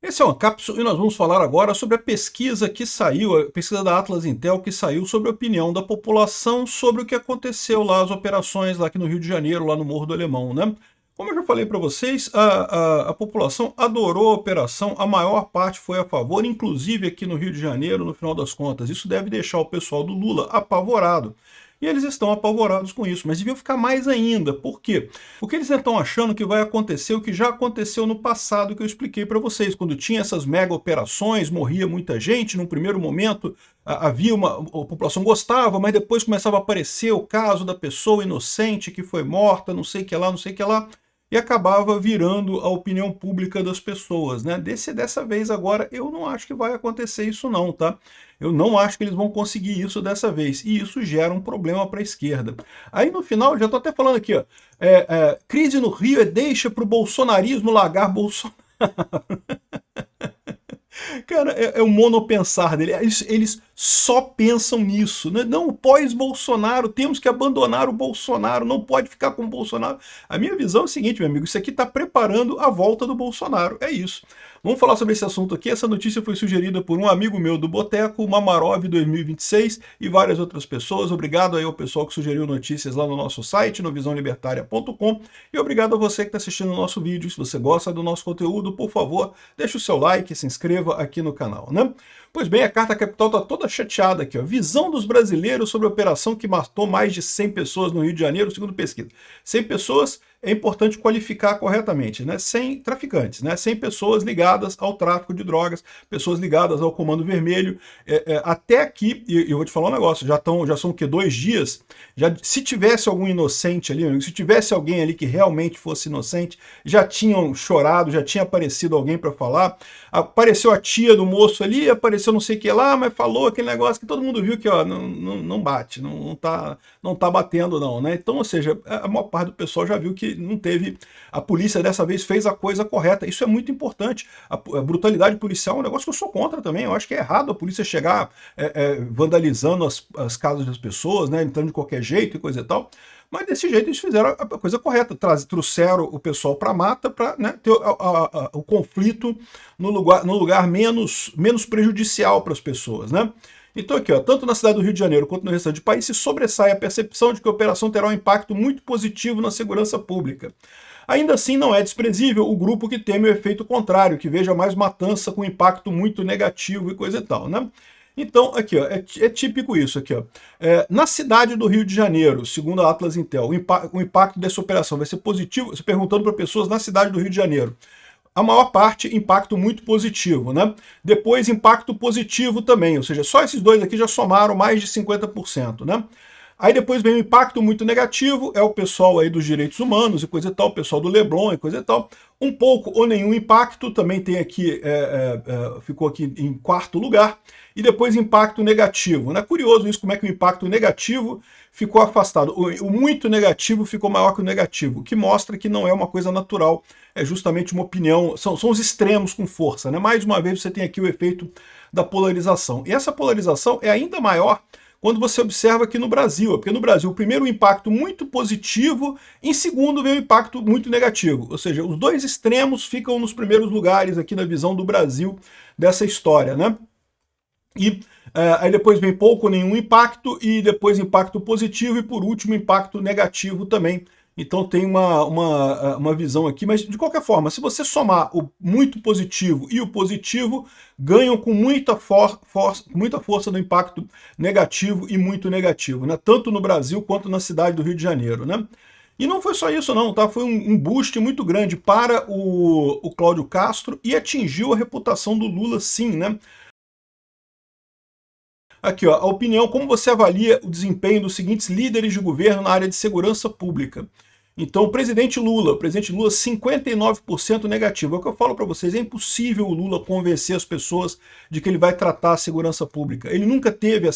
Esse é o Ancapsu e nós vamos falar agora sobre a pesquisa que saiu, a pesquisa da Atlas Intel que saiu sobre a opinião da população sobre o que aconteceu lá, as operações lá aqui no Rio de Janeiro, lá no Morro do Alemão, né? Como eu já falei para vocês, a população adorou a operação, a maior parte foi a favor, inclusive aqui no Rio de Janeiro, no final das contas. Isso deve deixar o pessoal do Lula apavorado. E eles estão apavorados com isso, mas deviam ficar mais ainda. Por quê? Porque eles estão achando que vai acontecer o que já aconteceu no passado, que eu expliquei para vocês. Quando tinha essas mega operações, morria muita gente, num primeiro momento havia a população gostava, mas depois começava a aparecer o caso da pessoa inocente que foi morta, não sei o que lá, não sei o que lá, e acabava virando a opinião pública das pessoas, né? Dessa vez agora, eu não acho que vai acontecer isso não, tá? Eu não acho que eles vão conseguir isso dessa vez, e isso gera um problema para a esquerda. Aí no final, já estou até falando aqui, ó, crise no Rio deixa para o bolsonarismo largar Bolsonaro. Cara, é o monopensar dele. Eles só pensam nisso. Né? Não, o pós-Bolsonaro, temos que abandonar o Bolsonaro, não pode ficar com o Bolsonaro. A minha visão é o seguinte, meu amigo, isso aqui está preparando a volta do Bolsonaro. É isso. Vamos falar sobre esse assunto aqui. Essa notícia foi sugerida por um amigo meu do Boteco, Mamarov 2026, e várias outras pessoas. Obrigado aí ao pessoal que sugeriu notícias lá no nosso site, no visãolibertaria.com, e obrigado a você que está assistindo o nosso vídeo. Se você gosta do nosso conteúdo, por favor, deixe o seu like, se inscreva aqui no canal, né? Pois bem, a Carta Capital está toda chateada aqui, ó. Visão dos brasileiros sobre a operação que matou mais de 100 pessoas no Rio de Janeiro, segundo pesquisa. 100 pessoas é importante qualificar corretamente, né? 100 traficantes, né? 100 pessoas ligadas ao tráfico de drogas, pessoas ligadas ao Comando Vermelho. Até aqui, e eu vou te falar um negócio, já são o quê? 2 dias? Se tivesse algum inocente ali, se tivesse alguém ali que realmente fosse inocente, já tinham chorado, já tinha aparecido alguém para falar. Apareceu a tia do moço ali, apareceu não sei o que lá, mas falou aquele negócio que todo mundo viu que ó, não bate, não tá batendo não, né? Então, ou seja, a maior parte do pessoal já viu que não teve, a polícia dessa vez fez a coisa correta. Isso é muito importante. A brutalidade policial é um negócio que eu sou contra também. Eu acho que é errado a polícia chegar vandalizando as casas das pessoas, né, entrando de qualquer jeito e coisa e tal. Mas desse jeito eles fizeram a coisa correta, trouxeram o pessoal para a mata para, né, ter o conflito no lugar menos prejudicial para as pessoas, né? Então aqui, ó, tanto na cidade do Rio de Janeiro quanto no restante do país, se sobressai a percepção de que a operação terá um impacto muito positivo na segurança pública. Ainda assim, não é desprezível o grupo que teme o efeito contrário, que veja mais matança com impacto muito negativo e coisa e tal, né? Então, aqui, ó, é típico isso aqui, ó. Na cidade do Rio de Janeiro, segundo a Atlas Intel, o impacto dessa operação vai ser positivo, se perguntando para pessoas na cidade do Rio de Janeiro. A maior parte, impacto muito positivo, né? Depois, impacto positivo também, ou seja, só esses dois aqui já somaram mais de 50%, né? Aí depois vem o impacto muito negativo, é o pessoal aí dos direitos humanos e coisa e tal, o pessoal do Leblon e coisa e tal. Um pouco ou nenhum impacto, também tem aqui, ficou aqui em quarto lugar. E depois impacto negativo. Não é curioso isso, como é que o impacto negativo ficou afastado. O muito negativo ficou maior que o negativo, o que mostra que não é uma coisa natural, é justamente uma opinião, são os extremos com força, né? Mais uma vez você tem aqui o efeito da polarização. E essa polarização é ainda maior quando você observa aqui no Brasil, porque no Brasil, primeiro o impacto muito positivo, em segundo vem o impacto muito negativo, ou seja, os dois extremos ficam nos primeiros lugares aqui na visão do Brasil dessa história, né? E aí depois vem pouco ou nenhum impacto, e depois impacto positivo, e por último impacto negativo também. Então tem uma visão aqui, mas de qualquer forma, se você somar o muito positivo e o positivo, ganham com muita força do impacto negativo e muito negativo, né? Tanto no Brasil quanto na cidade do Rio de Janeiro, né? E não foi só isso não, tá? Foi um boost muito grande para o Cláudio Castro e atingiu a reputação do Lula sim, né? Aqui, ó, a opinião, como você avalia o desempenho dos seguintes líderes de governo na área de segurança pública? Então, o presidente Lula, 59% negativo. É o que eu falo para vocês, é impossível o Lula convencer as pessoas de que ele vai tratar a segurança pública. Ele nunca teve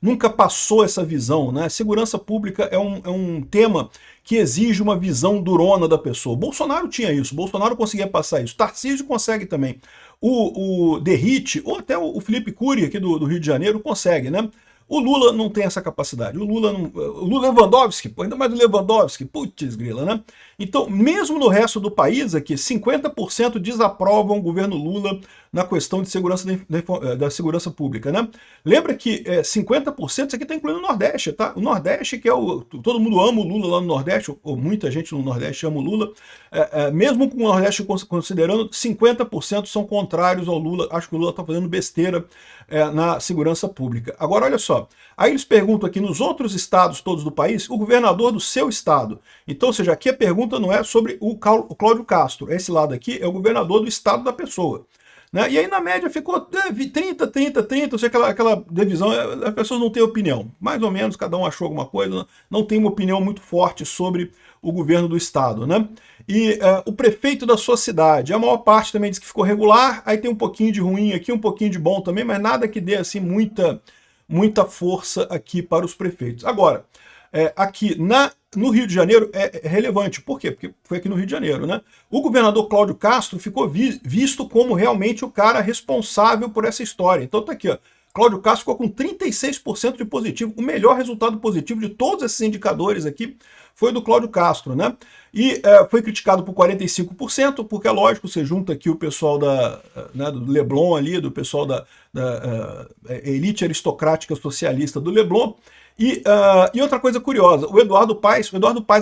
nunca passou essa visão, né? Segurança pública é um tema que exige uma visão durona da pessoa. Bolsonaro tinha isso, Bolsonaro conseguia passar isso, Tarcísio consegue também. O Derrite, ou até o Felipe Cury aqui do Rio de Janeiro consegue, né? O Lula não tem essa capacidade. O Lula Lewandowski, ainda mais o Lewandowski, putz grila, né? Então, mesmo no resto do país aqui, 50% desaprovam o governo Lula na questão de segurança da segurança pública, né? Lembra que 50% isso aqui está incluindo o Nordeste, tá? O Nordeste, que é todo mundo ama o Lula lá no Nordeste, ou muita gente no Nordeste ama o Lula, mesmo com o Nordeste considerando, 50% são contrários ao Lula, acho que o Lula está fazendo besteira na segurança pública. Agora, olha só, aí eles perguntam aqui nos outros estados todos do país, o governador do seu estado. Então, ou seja, aqui a pergunta não é sobre o Cláudio Castro, esse lado aqui é o governador do estado da pessoa. Né? E aí, na média, ficou 30, 30, 30, ou seja, aquela divisão, as pessoas não têm opinião. Mais ou menos, cada um achou alguma coisa, não tem uma opinião muito forte sobre o governo do estado. Né? E o prefeito da sua cidade, a maior parte também diz que ficou regular, aí tem um pouquinho de ruim aqui, um pouquinho de bom também, mas nada que dê assim muita força aqui para os prefeitos. Agora, aqui no Rio de Janeiro é relevante. Por quê? Porque foi aqui no Rio de Janeiro, né? O governador Cláudio Castro ficou visto como realmente o cara responsável por essa história. Então tá aqui, ó. Cláudio Castro ficou com 36% de positivo. O melhor resultado positivo de todos esses indicadores aqui foi do Cláudio Castro, né? E foi criticado por 45%, porque é lógico, você junta aqui o pessoal do Leblon ali, do pessoal da elite aristocrática socialista do Leblon. E outra coisa curiosa, o Eduardo Paes,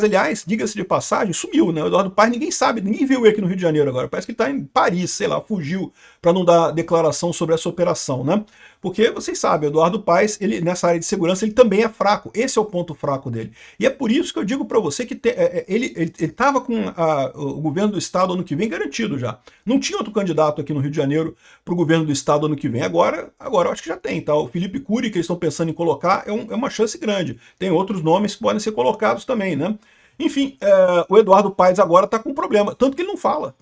aliás, diga-se de passagem, sumiu, né? O Eduardo Paes, ninguém sabe, ninguém viu ele aqui no Rio de Janeiro agora. Parece que ele está em Paris, sei lá, fugiu para não dar declaração sobre essa operação, né? Porque vocês sabem, o Eduardo Paes, ele, nessa área de segurança, ele também é fraco. Esse é o ponto fraco dele. E é por isso que eu digo para você que ele estava com o governo do estado ano que vem garantido já. Não tinha outro candidato aqui no Rio de Janeiro para o governo do estado ano que vem. Agora eu acho que já tem, tá? O Felipe Cury, que eles estão pensando em colocar, é uma chance grande. Tem outros nomes que podem ser colocados também, né? Enfim, o Eduardo Paes agora está com um problema, tanto que ele não fala.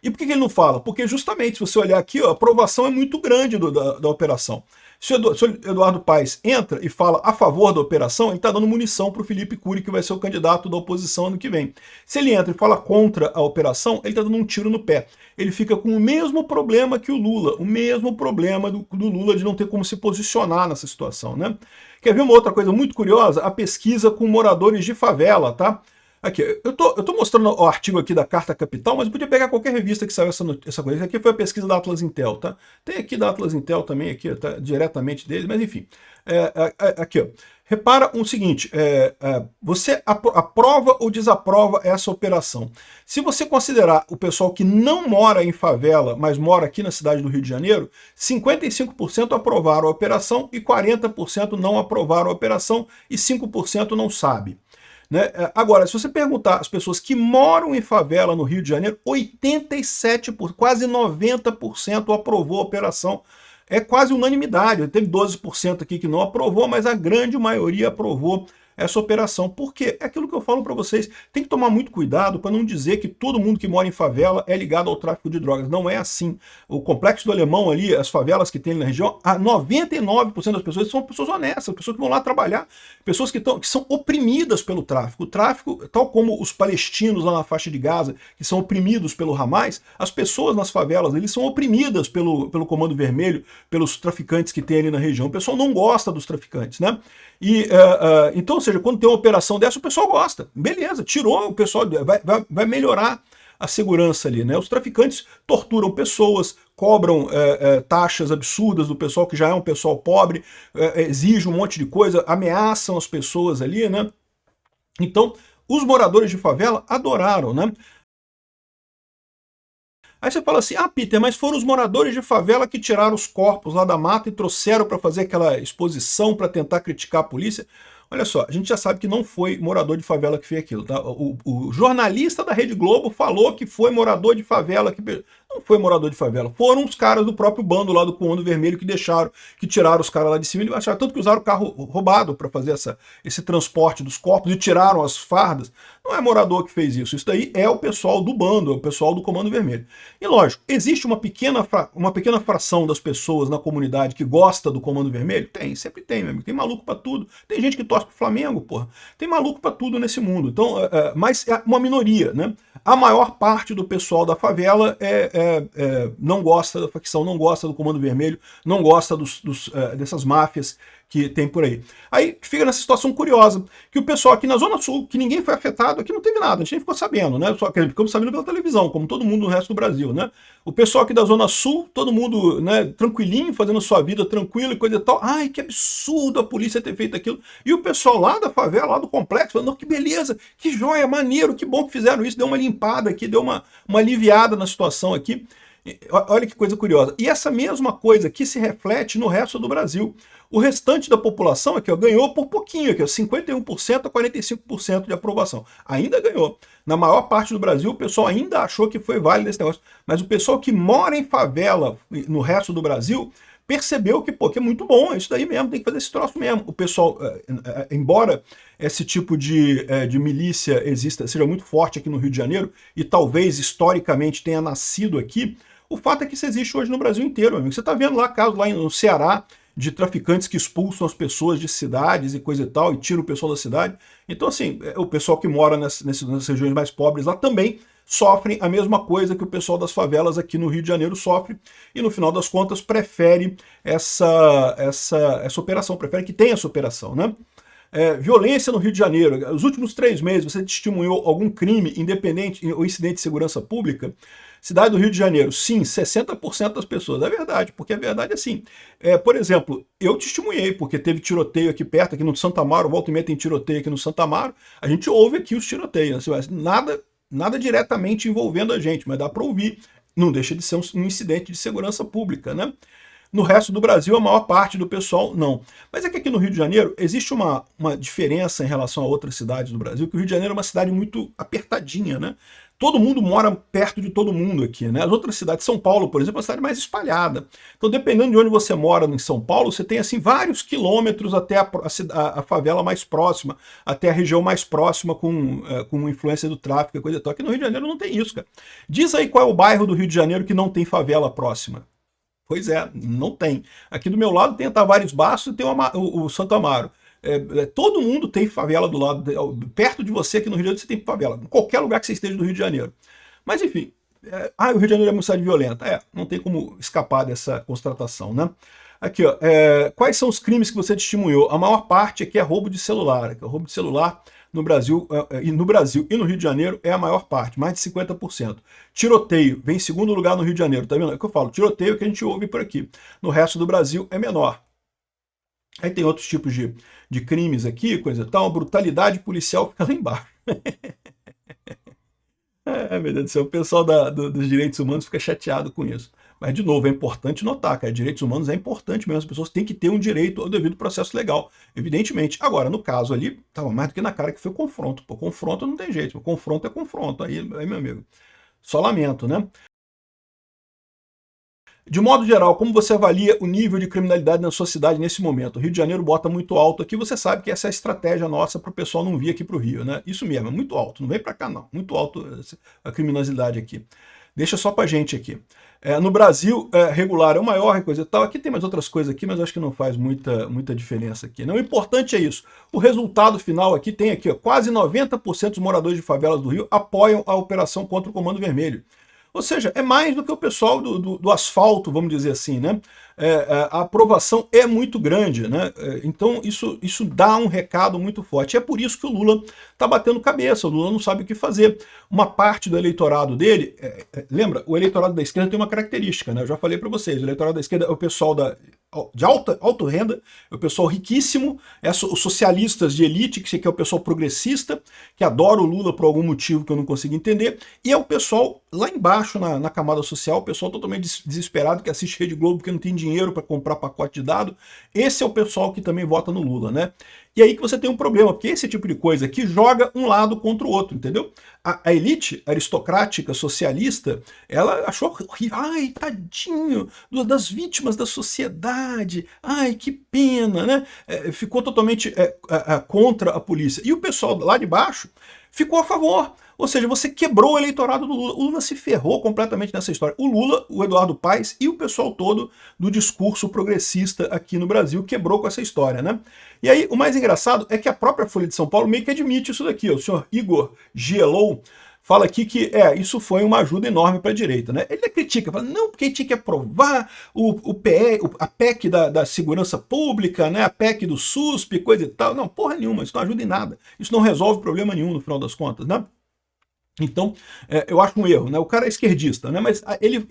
E por que ele não fala? Porque justamente, se você olhar aqui, ó, a aprovação é muito grande da operação. Se o Eduardo Paes entra e fala a favor da operação, ele está dando munição para o Felipe Cury, que vai ser o candidato da oposição ano que vem. Se ele entra e fala contra a operação, ele está dando um tiro no pé. Ele fica com o mesmo problema que o Lula, o mesmo problema do Lula de não ter como se posicionar nessa situação, né? Quer ver uma outra coisa muito curiosa? A pesquisa com moradores de favela, tá? Aqui, eu tô mostrando o artigo aqui da Carta Capital, mas eu podia pegar qualquer revista que saiu essa coisa. Aqui foi a pesquisa da Atlas Intel, tá? Tem aqui da Atlas Intel também, aqui, tá, diretamente deles, mas enfim. Aqui, ó. Repara o seguinte, você aprova ou desaprova essa operação? Se você considerar o pessoal que não mora em favela, mas mora aqui na cidade do Rio de Janeiro, 55% aprovaram a operação e 40% não aprovaram a operação e 5% não sabe. Né? Agora, se você perguntar às pessoas que moram em favela no Rio de Janeiro, 87%, quase 90% aprovou a operação. É quase unanimidade. Teve 12% aqui que não aprovou, mas a grande maioria aprovou essa operação. Por quê? É aquilo que eu falo para vocês. Tem que tomar muito cuidado para não dizer que todo mundo que mora em favela é ligado ao tráfico de drogas. Não é assim. O Complexo do Alemão ali, as favelas que tem na região, 99% das pessoas são pessoas honestas, pessoas que vão lá trabalhar, pessoas que são oprimidas pelo tráfico. O tráfico, tal como os palestinos lá na faixa de Gaza, que são oprimidos pelo Hamas, as pessoas nas favelas, eles são oprimidas pelo Comando Vermelho, pelos traficantes que tem ali na região. O pessoal não gosta dos traficantes, né? Então, ou seja, quando tem uma operação dessa, o pessoal gosta. Beleza, tirou, o pessoal vai melhorar a segurança ali, né? Os traficantes torturam pessoas, cobram taxas absurdas do pessoal que já é um pessoal pobre, exigem um monte de coisa, ameaçam as pessoas ali, né? Então, os moradores de favela adoraram, né? Aí você fala assim, Peter, mas foram os moradores de favela que tiraram os corpos lá da mata e trouxeram para fazer aquela exposição para tentar criticar a polícia. Olha só, a gente já sabe que não foi morador de favela que fez aquilo, tá? O jornalista da Rede Globo falou que foi morador de favela que... Não foi morador de favela, foram os caras do próprio bando lá do Comando Vermelho que tiraram os caras lá de cima e acharam, tanto que usaram o carro roubado para fazer esse transporte dos corpos e tiraram as fardas. Não é morador que fez isso, isso daí é o pessoal do bando, é o pessoal do Comando Vermelho. E lógico, existe uma pequena fração das pessoas na comunidade que gosta do Comando Vermelho? Tem, sempre tem, meu amigo, tem maluco pra tudo. Tem gente que torce pro Flamengo, porra. Tem maluco pra tudo nesse mundo. Então, mas é uma minoria, né? A maior parte do pessoal da favela não gosta da facção, não gosta do Comando Vermelho, não gosta dessas máfias que tem por aí. Aí fica nessa situação curiosa, que o pessoal aqui na Zona Sul, que ninguém foi afetado, aqui não teve nada, a gente nem ficou sabendo, né? Só que ficamos sabendo pela televisão, como todo mundo no resto do Brasil, né? O pessoal aqui da Zona Sul, todo mundo, né, tranquilinho, fazendo sua vida tranquila e coisa e tal. Ai, que absurdo a polícia ter feito aquilo. E o pessoal lá da favela, lá do complexo, falando, que beleza, que joia, maneiro, que bom que fizeram isso, deu uma limpada aqui, deu uma aliviada na situação aqui. Olha que coisa curiosa. E essa mesma coisa que se reflete no resto do Brasil. O restante da população aqui, ó, ganhou por pouquinho, aqui, ó, 51% a 45% de aprovação. Ainda ganhou. Na maior parte do Brasil, o pessoal ainda achou que foi válido esse negócio. Mas o pessoal que mora em favela no resto do Brasil percebeu que, pô, que é muito bom, é isso daí mesmo, tem que fazer esse troço mesmo. O pessoal, embora esse tipo de milícia exista, seja muito forte aqui no Rio de Janeiro, e talvez historicamente tenha nascido aqui, o fato é que isso existe hoje no Brasil inteiro, meu amigo. Você está vendo lá casos lá no Ceará de traficantes que expulsam as pessoas de cidades e coisa e tal, e tiram o pessoal da cidade. Então, assim, o pessoal que mora nas regiões mais pobres lá também sofrem a mesma coisa que o pessoal das favelas aqui no Rio de Janeiro sofre, e no final das contas prefere essa operação, prefere que tenha essa operação, né? Violência no Rio de Janeiro. Os últimos 3 meses, você testemunhou algum crime independente ou incidente de segurança pública? Cidade do Rio de Janeiro, sim, 60% das pessoas. É verdade, porque a verdade é assim. Por exemplo, eu testemunhei, porque teve tiroteio aqui perto, aqui no Santa Amaro, volta e meia tem tiroteio aqui no Santa Amaro, a gente ouve aqui os tiroteios, nada diretamente envolvendo a gente, mas dá para ouvir. Não deixa de ser um incidente de segurança pública, né? No resto do Brasil, a maior parte do pessoal não. Mas é que aqui no Rio de Janeiro existe uma diferença em relação a outras cidades do Brasil, que o Rio de Janeiro é uma cidade muito apertadinha, né? Todo mundo mora perto de todo mundo aqui, né? As outras cidades, São Paulo, por exemplo, é uma cidade mais espalhada. Então, dependendo de onde você mora em São Paulo, você tem, assim, vários quilômetros até a favela mais próxima, até a região mais próxima com influência do tráfico e coisa e tal. Aqui no Rio de Janeiro não tem isso, cara. Diz aí qual é o bairro do Rio de Janeiro que não tem favela próxima. Pois é, não tem. Aqui do meu lado tem a Tavares Basso e tem o Santo Amaro. Todo mundo tem favela do lado, perto de você aqui no Rio de Janeiro você tem favela, em qualquer lugar que você esteja do Rio de Janeiro. Mas enfim, o Rio de Janeiro é uma cidade violenta. Não tem como escapar dessa constatação, né? Aqui, ó, quais são os crimes que você testemunhou? A maior parte aqui é roubo de celular. Aqui, roubo de celular no Brasil e no Rio de Janeiro é a maior parte, mais de 50%. Tiroteio vem em segundo lugar no Rio de Janeiro, tá vendo? É o que eu falo, tiroteio que a gente ouve por aqui. No resto do Brasil é menor. Aí tem outros tipos de crimes aqui, coisa e tal, a brutalidade policial fica lá embaixo. Meu Deus do céu, o pessoal dos direitos humanos fica chateado com isso. Mas, de novo, é importante notar, cara, direitos humanos é importante mesmo, as pessoas têm que ter um direito ao devido processo legal, evidentemente. Agora, no caso ali, estava mais do que na cara que foi confronto. Pô, confronto não tem jeito, confronto é confronto, aí meu amigo, só lamento, né? De modo geral, como você avalia o nível de criminalidade na sua cidade nesse momento? O Rio de Janeiro bota muito alto aqui, você sabe que essa é a estratégia nossa para o pessoal não vir aqui para o Rio, né? Isso mesmo, é muito alto, não vem para cá não, muito alto a criminosidade aqui. Deixa só pra gente aqui. No Brasil, regular é o maior e coisa e tal. Aqui tem mais outras coisas aqui, mas acho que não faz muita diferença aqui. Não, o importante é isso. O resultado final aqui tem aqui, ó, quase 90% dos moradores de favelas do Rio apoiam a operação contra o Comando Vermelho. Ou seja, é mais do que o pessoal do asfalto, vamos dizer assim, né? A aprovação é muito grande, né? Então isso dá um recado muito forte. É por isso que o Lula está batendo cabeça, o Lula não sabe o que fazer. Uma parte do eleitorado dele, lembra, o eleitorado da esquerda tem uma característica, né? Eu já falei para vocês, o eleitorado da esquerda é o pessoal de alta renda, é o pessoal riquíssimo, os socialistas de elite, que é o pessoal progressista, que adora o Lula por algum motivo que eu não consigo entender, e é o pessoal lá embaixo na camada social, o pessoal totalmente desesperado que assiste Rede Globo porque não tem dinheiro para comprar pacote de dado. Esse é o pessoal que também vota no Lula, né? E aí que você tem um problema, porque esse tipo de coisa aqui joga um lado contra o outro, entendeu? A elite aristocrática, socialista, ela achou horrível. Ai, tadinho das vítimas da sociedade. Ai, que pena, né? Ficou totalmente contra a polícia. E o pessoal lá de baixo ficou a favor. Ou seja, você quebrou o eleitorado do Lula. O Lula se ferrou completamente nessa história. O Lula, o Eduardo Paes e o pessoal todo do discurso progressista aqui no Brasil quebrou com essa história, né? E aí, o mais engraçado é que a própria Folha de São Paulo meio que admite isso daqui. O senhor Igor Gielou fala aqui que isso foi uma ajuda enorme para a direita, né? Ele critica, fala, não, porque tinha que aprovar a PEC da segurança pública, né? A PEC do SUSP, coisa e tal. Não, porra nenhuma, isso não ajuda em nada. Isso não resolve problema nenhum no final das contas, né? Então, eu acho um erro, né? O cara é esquerdista, né? Mas ele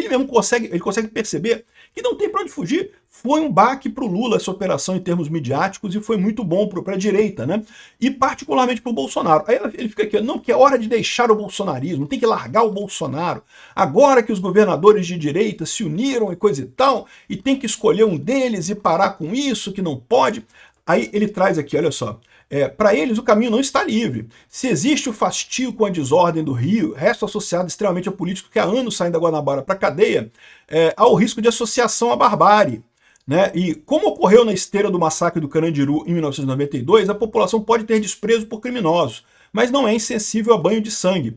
mesmo consegue perceber que não tem para onde fugir. Foi um baque para o Lula essa operação em termos midiáticos e foi muito bom para a direita, né? E particularmente para o Bolsonaro. Aí ele fica aqui, não, que é hora de deixar o bolsonarismo, tem que largar o Bolsonaro. Agora que os governadores de direita se uniram e coisa e tal, e tem que escolher um deles e parar com isso, que não pode. Aí ele traz aqui, olha só. Para eles o caminho não está livre. Se existe o fastio com a desordem do Rio, resto associado extremamente a políticos que há anos saem da Guanabara para a cadeia, há o risco de associação à barbárie. Né? E como ocorreu na esteira do massacre do Carandiru em 1992, a população pode ter desprezo por criminosos, mas não é insensível a banho de sangue.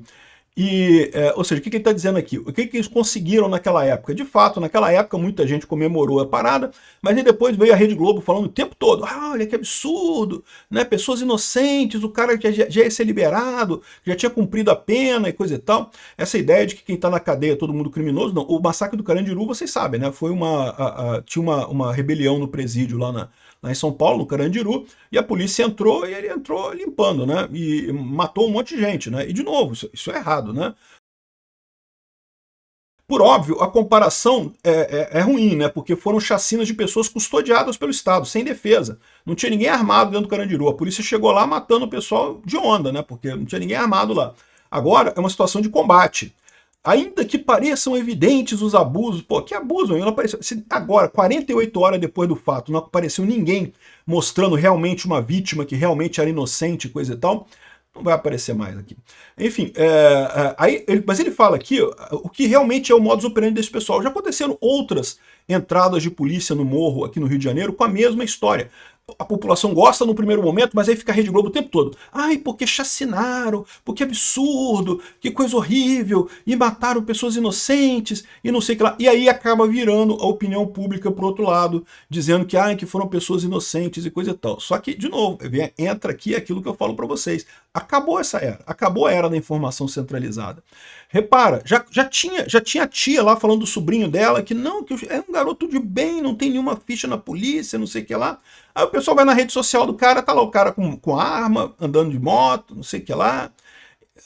Ou seja, o que ele está dizendo aqui? O que eles conseguiram naquela época? De fato, naquela época muita gente comemorou a parada, mas aí depois veio a Rede Globo falando o tempo todo, olha que absurdo, né? Pessoas inocentes, o cara já ia ser liberado, já tinha cumprido a pena e coisa e tal. Essa ideia de que quem está na cadeia é todo mundo criminoso, não. O massacre do Carandiru, vocês sabem, né? Foi tinha uma rebelião no presídio lá em São Paulo, no Carandiru, e a polícia entrou e ele entrou limpando, né? E matou um monte de gente, né? E de novo, isso é errado, né? Por óbvio, a comparação é ruim, né? Porque foram chacinas de pessoas custodiadas pelo Estado, sem defesa. Não tinha ninguém armado dentro do Carandiru. A polícia chegou lá matando o pessoal de onda, né? Porque não tinha ninguém armado lá. Agora é uma situação de combate. Ainda que pareçam evidentes os abusos, pô, que abuso, não apareceu. Se agora, 48 horas depois do fato, não apareceu ninguém mostrando realmente uma vítima que realmente era inocente, coisa e tal, não vai aparecer mais aqui. Enfim, mas ele fala aqui o que realmente é o modus operandi desse pessoal. Já aconteceram outras entradas de polícia no morro aqui no Rio de Janeiro com a mesma história. A população gosta no primeiro momento, mas aí fica a Rede Globo o tempo todo. Ai, porque chacinaram, porque absurdo, que coisa horrível, e mataram pessoas inocentes, e não sei o que lá. E aí acaba virando a opinião pública pro outro lado, dizendo que foram pessoas inocentes e coisa e tal. Só que, de novo, entra aqui aquilo que eu falo para vocês. Acabou essa era, acabou a era da informação centralizada. Repara, já tinha a tia lá falando do sobrinho dela, que é um garoto de bem, não tem nenhuma ficha na polícia, não sei o que lá. Aí o pessoal vai na rede social do cara, tá lá o cara com arma, andando de moto, não sei o que lá.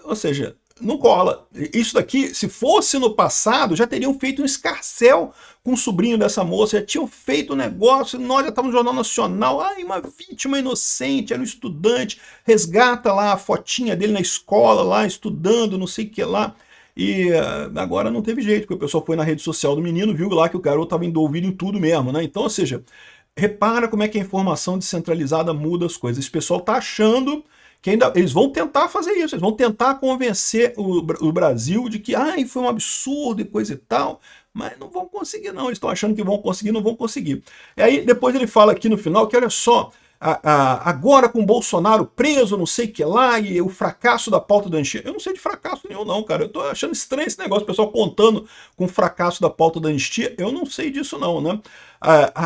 Ou seja, não cola. Isso daqui, se fosse no passado, já teriam feito um escarcéu com o sobrinho dessa moça, já tinham feito um negócio, nós já estávamos no Jornal Nacional, uma vítima inocente, era um estudante, resgata lá a fotinha dele na escola, lá estudando, não sei o que lá. E agora não teve jeito, porque o pessoal foi na rede social do menino, viu lá que o garoto estava envolvido em tudo mesmo, né? Então, ou seja, repara como é que a informação descentralizada muda as coisas. Esse pessoal está achando que eles vão tentar fazer isso, eles vão tentar convencer o Brasil de que foi um absurdo e coisa e tal, mas não vão conseguir não, eles estão achando que vão conseguir, não vão conseguir. E aí depois ele fala aqui no final que olha só, agora com o Bolsonaro preso, não sei o que lá, e o fracasso da pauta da anistia. Eu não sei de fracasso nenhum não, cara. Eu tô achando estranho esse negócio, o pessoal contando com o fracasso da pauta da anistia. Eu não sei disso não, né?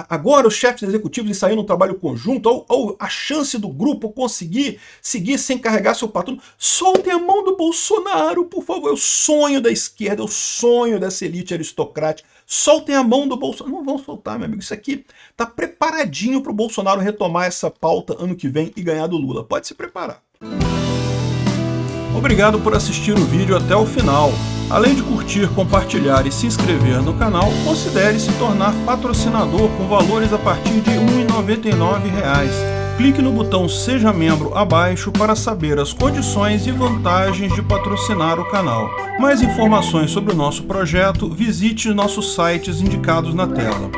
Agora os chefes executivos ensaiam um trabalho conjunto, ou a chance do grupo conseguir seguir sem carregar seu patrono. Soltem a mão do Bolsonaro, por favor. É o sonho da esquerda, é o sonho dessa elite aristocrática. Soltem a mão do Bolsonaro. Não vão soltar, meu amigo. Isso aqui tá preparadinho para o Bolsonaro retomar essa pauta ano que vem e ganhar do Lula. Pode se preparar. Obrigado por assistir o vídeo até o final. Além de curtir, compartilhar e se inscrever no canal, considere se tornar patrocinador com valores a partir de R$ 1,99. Clique no botão Seja Membro abaixo para saber as condições e vantagens de patrocinar o canal. Mais informações sobre o nosso projeto, visite nossos sites indicados na tela.